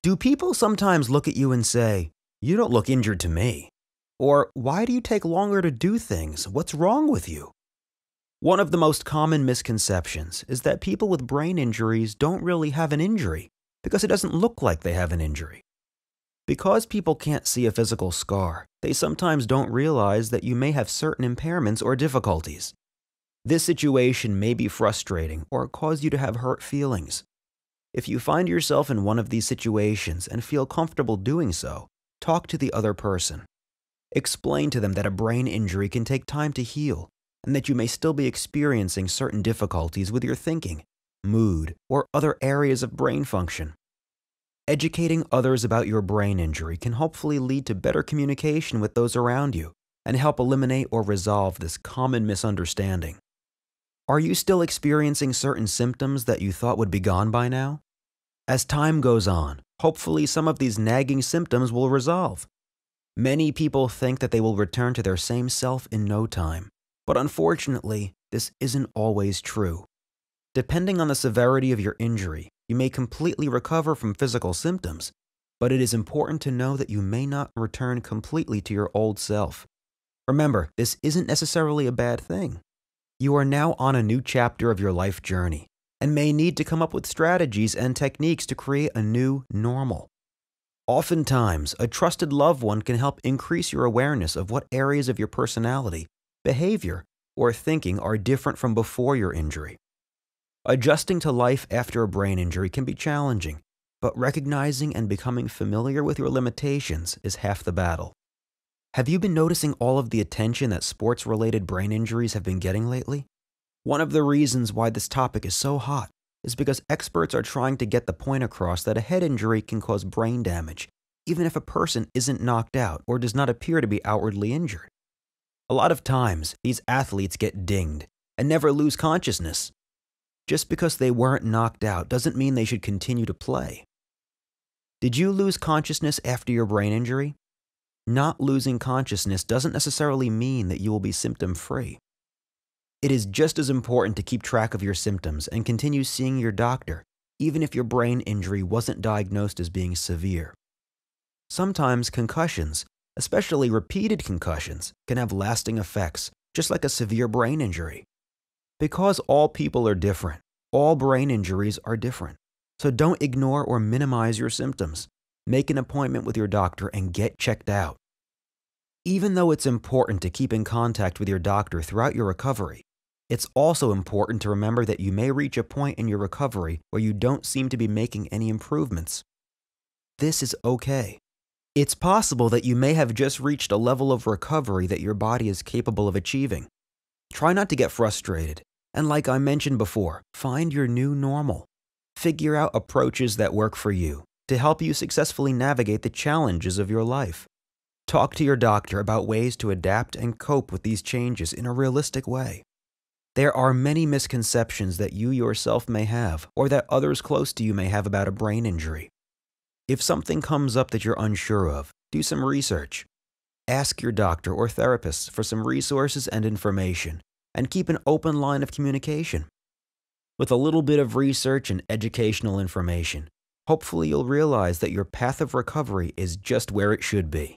Do people sometimes look at you and say, "You don't look injured to me"? Or, "Why do you take longer to do things? What's wrong with you?" One of the most common misconceptions is that people with brain injuries don't really have an injury because it doesn't look like they have an injury. Because people can't see a physical scar, they sometimes don't realize that you may have certain impairments or difficulties. This situation may be frustrating or cause you to have hurt feelings. If you find yourself in one of these situations and feel comfortable doing so, talk to the other person. Explain to them that a brain injury can take time to heal and that you may still be experiencing certain difficulties with your thinking, mood, or other areas of brain function. Educating others about your brain injury can hopefully lead to better communication with those around you and help eliminate or resolve this common misunderstanding. Are you still experiencing certain symptoms that you thought would be gone by now? As time goes on, hopefully some of these nagging symptoms will resolve. Many people think that they will return to their same self in no time, but unfortunately, this isn't always true. Depending on the severity of your injury, you may completely recover from physical symptoms, but it is important to know that you may not return completely to your old self. Remember, this isn't necessarily a bad thing. You are now on a new chapter of your life journey and may need to come up with strategies and techniques to create a new normal. Oftentimes, a trusted loved one can help increase your awareness of what areas of your personality, behavior, or thinking are different from before your injury. Adjusting to life after a brain injury can be challenging, but recognizing and becoming familiar with your limitations is half the battle. Have you been noticing all of the attention that sports-related brain injuries have been getting lately? One of the reasons why this topic is so hot is because experts are trying to get the point across that a head injury can cause brain damage, even if a person isn't knocked out or does not appear to be outwardly injured. A lot of times, these athletes get dinged and never lose consciousness. Just because they weren't knocked out doesn't mean they should continue to play. Did you lose consciousness after your brain injury? Not losing consciousness doesn't necessarily mean that you will be symptom-free. It is just as important to keep track of your symptoms and continue seeing your doctor, even if your brain injury wasn't diagnosed as being severe. Sometimes concussions, especially repeated concussions, can have lasting effects, just like a severe brain injury. Because all people are different, all brain injuries are different. So don't ignore or minimize your symptoms. Make an appointment with your doctor and get checked out. Even though it's important to keep in contact with your doctor throughout your recovery, it's also important to remember that you may reach a point in your recovery where you don't seem to be making any improvements. This is okay. It's possible that you may have just reached a level of recovery that your body is capable of achieving. Try not to get frustrated, and like I mentioned before, find your new normal. Figure out approaches that work for you to help you successfully navigate the challenges of your life. Talk to your doctor about ways to adapt and cope with these changes in a realistic way. There are many misconceptions that you yourself may have or that others close to you may have about a brain injury. If something comes up that you're unsure of, do some research. Ask your doctor or therapist for some resources and information, and keep an open line of communication. With a little bit of research and educational information, hopefully you'll realize that your path of recovery is just where it should be.